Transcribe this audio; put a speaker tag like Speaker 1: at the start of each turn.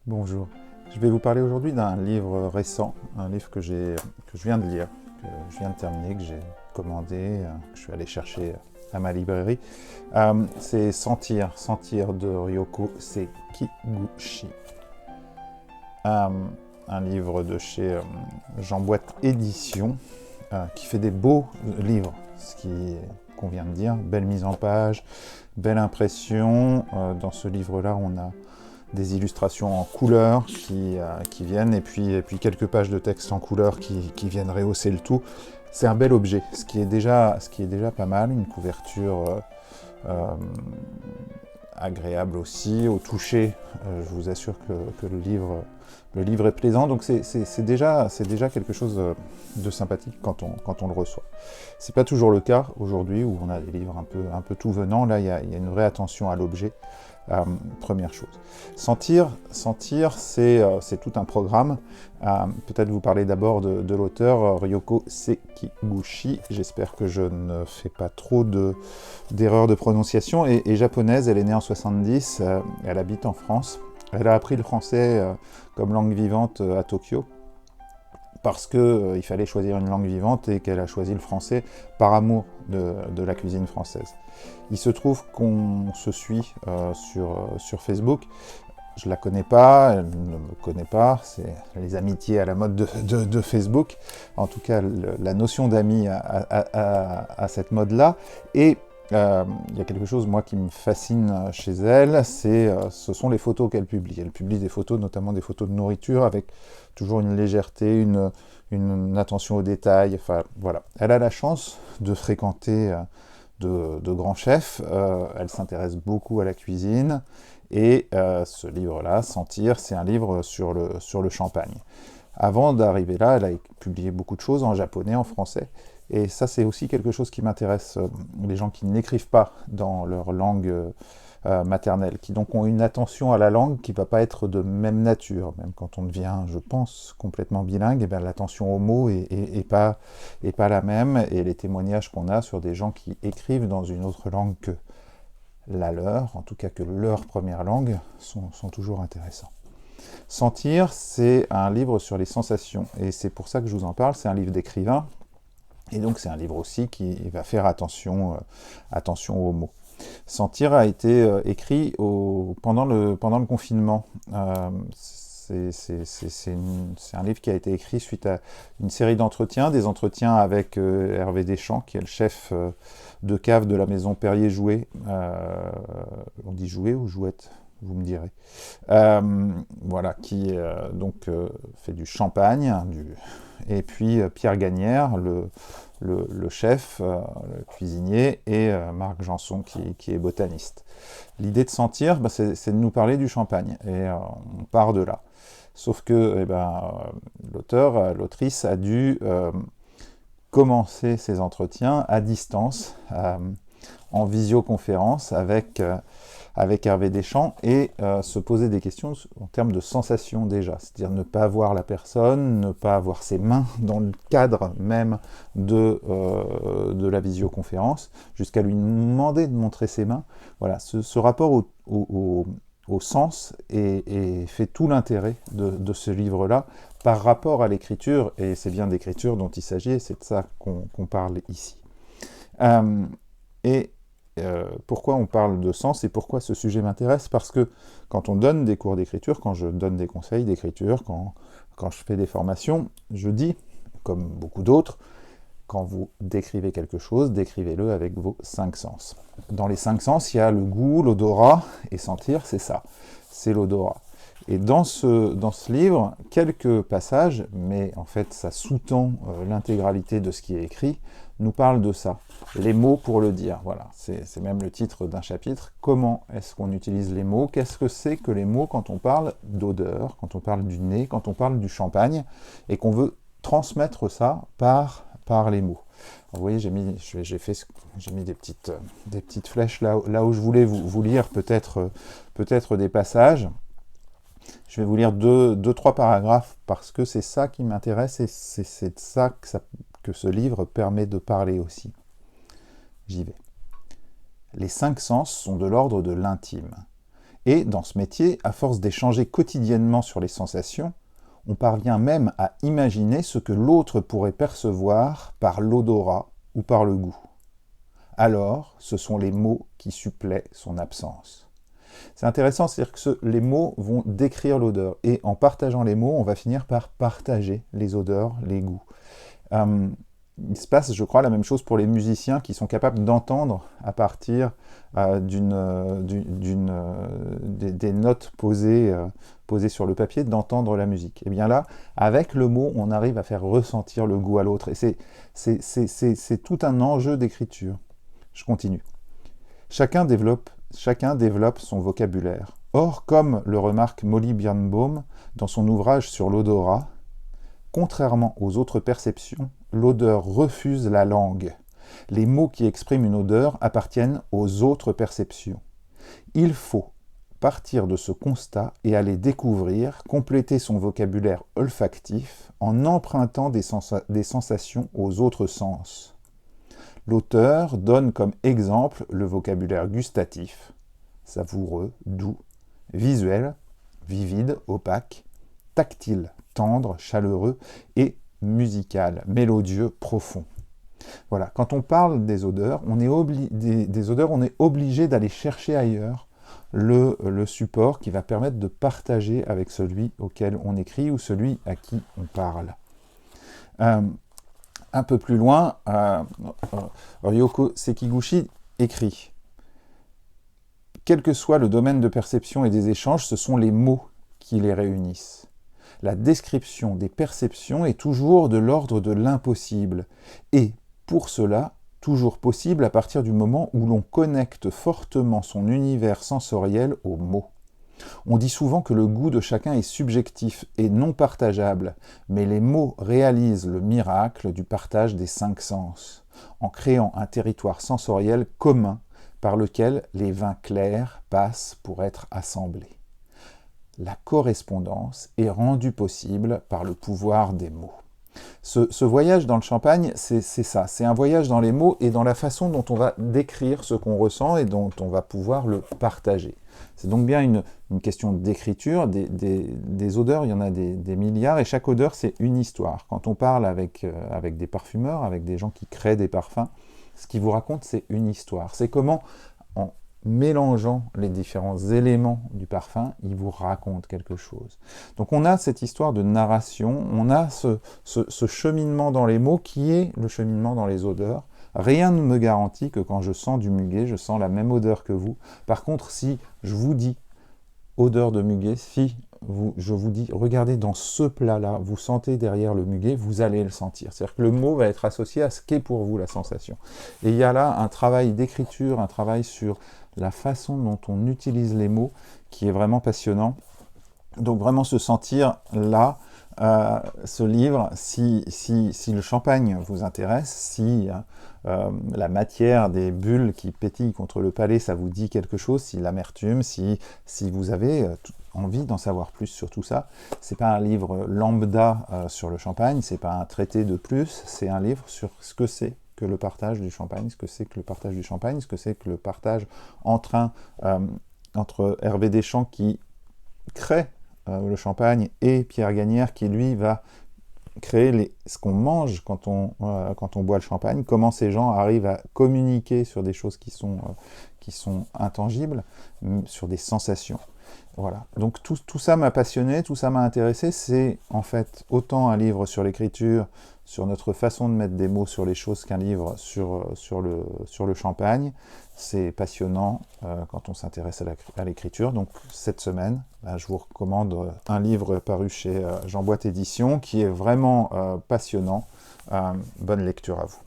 Speaker 1: Bonjour. Je vais vous parler aujourd'hui d'un livre récent, un livre que je viens de lire, que je viens de terminer, que j'ai commandé, que je suis allé chercher à ma librairie. C'est Sentir de Ryoko Sekiguchi. Un livre de chez Jean Boîte Édition, qui fait des beaux livres, ce qu'on vient de dire, belle mise en page, belle impression. Dans ce livre-là, on a des illustrations en couleur qui viennent, et puis quelques pages de texte en couleur qui viennent rehausser le tout. C'est un bel objet, ce qui est déjà pas mal, une couverture agréable aussi, au toucher. Je vous assure que le livre est plaisant, donc c'est déjà quelque chose de sympathique quand on le reçoit. C'est pas toujours le cas aujourd'hui, où on a des livres un peu tout venant. Là, il y a une vraie attention à l'objet. Première chose. Sentir, c'est tout un programme. Peut-être vous parler d'abord de l'auteur Ryoko Sekiguchi. J'espère que je ne fais pas trop d'erreurs de prononciation. Et japonaise, elle est née en 70, elle habite en France. Elle a appris le français comme langue vivante à Tokyo, parce qu'il fallait choisir une langue vivante et qu'elle a choisi le français par amour de la cuisine française. Il se trouve qu'on se suit sur Facebook. Je la connais pas, elle ne me connaît pas, c'est les amitiés à la mode de Facebook. En tout cas, la notion d'ami à cette mode-là. Et il y a quelque chose, moi, qui me fascine chez elle, ce sont les photos qu'elle publie. Elle publie des photos, notamment des photos de nourriture, avec toujours une légèreté, une attention aux détails. Enfin, voilà. Elle a la chance de fréquenter de grands chefs. Elle s'intéresse beaucoup à la cuisine. Et ce livre-là, Sentir, c'est un livre sur le champagne. Avant d'arriver là, elle a publié beaucoup de choses en japonais, en français. Et ça, c'est aussi quelque chose qui m'intéresse, les gens qui n'écrivent pas dans leur langue maternelle, qui donc ont une attention à la langue qui ne va pas être de même nature. Même quand on devient, je pense, complètement bilingue, eh bien, l'attention aux mots est pas la même. Et les témoignages qu'on a sur des gens qui écrivent dans une autre langue que la leur, en tout cas que leur première langue, sont toujours intéressants. Sentir, c'est un livre sur les sensations, et c'est pour ça que je vous en parle. C'est un livre d'écrivain, et donc c'est un livre aussi qui va faire attention aux mots. Sentir a été écrit pendant le confinement. C'est un livre qui a été écrit suite à une série d'entretiens, des entretiens avec Hervé Deschamps, qui est le chef de cave de la maison Perrier-Jouet. On dit Jouet ou Jouette, vous me direz. Voilà, qui fait du champagne, et puis Pierre Gagnère, le chef, le cuisinier, et Marc Janson, qui est botaniste. L'idée de Sentir, c'est de nous parler du champagne, et on part de là. Sauf que l'autrice a dû commencer ses entretiens à distance, en visioconférence avec Hervé Deschamps, et se poser des questions en termes de sensations déjà, c'est-à-dire ne pas voir la personne, ne pas avoir ses mains dans le cadre même de la visioconférence, jusqu'à lui demander de montrer ses mains. Voilà, ce rapport au sens et fait tout l'intérêt de ce livre-là par rapport à l'écriture, et c'est bien d'écriture dont il s'agit, et c'est de ça qu'on parle ici. Pourquoi on parle de sens et pourquoi ce sujet m'intéresse? Parce que quand on donne des cours d'écriture, quand je donne des conseils d'écriture, quand je fais des formations, je dis, comme beaucoup d'autres, quand vous décrivez quelque chose, décrivez-le avec vos 5 sens. Dans les 5 sens, il y a le goût, l'odorat, et sentir, c'est ça, c'est l'odorat. Et dans ce livre, quelques passages, mais en fait ça sous-tend l'intégralité de ce qui est écrit, nous parlent de ça. Les mots pour le dire, voilà, c'est même le titre d'un chapitre. Comment est-ce qu'on utilise les mots? Qu'est-ce que c'est que les mots quand on parle d'odeur, quand on parle du nez, quand on parle du champagne, et qu'on veut transmettre ça par les mots. Alors, vous voyez, j'ai mis des petites flèches là où je voulais vous lire peut-être des passages. Je vais vous lire deux, trois paragraphes, parce que c'est ça qui m'intéresse, et c'est de ça que ce livre permet de parler aussi. J'y vais. Les 5 sens sont de l'ordre de l'intime, Et dans ce métier, à force d'échanger quotidiennement sur les sensations, on parvient même à imaginer ce que l'autre pourrait percevoir par l'odorat ou par le goût. Alors, ce sont les mots qui suppléent son absence. C'est intéressant, c'est-à-dire que les mots vont décrire l'odeur. Et en partageant les mots, on va finir par partager les odeurs, les goûts. Il se passe, je crois, la même chose pour les musiciens qui sont capables d'entendre à partir des notes posées sur le papier, d'entendre la musique. Et bien là, avec le mot, on arrive à faire ressentir le goût à l'autre. Et c'est tout un enjeu d'écriture. Je continue. Chacun développe son vocabulaire. Or, comme le remarque Molly Birnbaum dans son ouvrage sur l'odorat, contrairement aux autres perceptions, l'odeur refuse la langue. Les mots qui expriment une odeur appartiennent aux autres perceptions. Il faut partir de ce constat et aller découvrir, compléter son vocabulaire olfactif en empruntant des sensations aux autres sens. L'auteur donne comme exemple le vocabulaire gustatif, savoureux, doux, visuel, vivide, opaque, tactile, tendre, chaleureux et musical, mélodieux, profond. Voilà, quand on parle des odeurs, on est obligé d'aller chercher ailleurs le support qui va permettre de partager avec celui auquel on écrit ou celui à qui on parle. Un peu plus loin, Ryoko Sekiguchi écrit « Quel que soit le domaine de perception et des échanges, ce sont les mots qui les réunissent. La description des perceptions est toujours de l'ordre de l'impossible, et, pour cela, toujours possible à partir du moment où l'on connecte fortement son univers sensoriel aux mots. On dit souvent que le goût de chacun est subjectif et non partageable, mais les mots réalisent le miracle du partage des 5 sens, en créant un territoire sensoriel commun par lequel les vins clairs passent pour être assemblés. La correspondance est rendue possible par le pouvoir des mots. » Ce voyage dans le champagne, c'est ça, c'est un voyage dans les mots et dans la façon dont on va décrire ce qu'on ressent et dont on va pouvoir le partager. C'est donc bien une question d'écriture, des odeurs, il y en a des milliards, et chaque odeur, c'est une histoire. Quand on parle avec des parfumeurs, avec des gens qui créent des parfums, ce qu'ils vous racontent, c'est une histoire. C'est comment, en mélangeant les différents éléments du parfum, ils vous racontent quelque chose. Donc on a cette histoire de narration, on a ce cheminement dans les mots qui est le cheminement dans les odeurs. Rien ne me garantit que quand je sens du muguet, je sens la même odeur que vous. Par contre, si je vous dis odeur de muguet, si je vous dis, regardez dans ce plat-là, vous sentez derrière le muguet, vous allez le sentir. C'est-à-dire que le mot va être associé à ce qu'est pour vous la sensation. Et il y a là un travail d'écriture, un travail sur la façon dont on utilise les mots qui est vraiment passionnant. Donc vraiment se sentir là, ce livre, si le champagne vous intéresse, si la matière des bulles qui pétillent contre le palais, ça vous dit quelque chose, si l'amertume, si vous avez envie d'en savoir plus sur tout ça, c'est pas un livre lambda sur le champagne, c'est pas un traité de plus, c'est un livre sur ce que c'est que le partage du champagne, ce que c'est que le partage du champagne, ce que c'est que le partage entre Hervé Deschamps qui crée le champagne et Pierre Gagnère qui lui va créer ce qu'on mange quand on boit le champagne, comment ces gens arrivent à communiquer sur des choses qui sont intangibles, sur des sensations. Voilà. Donc tout ça m'a passionné, tout ça m'a intéressé. C'est en fait autant un livre sur l'écriture, sur notre façon de mettre des mots sur les choses qu'un livre sur le champagne. C'est passionnant quand on s'intéresse à l'écriture. Donc cette semaine, je vous recommande un livre paru chez Jean Boîte Éditions qui est vraiment passionnant. Bonne lecture à vous.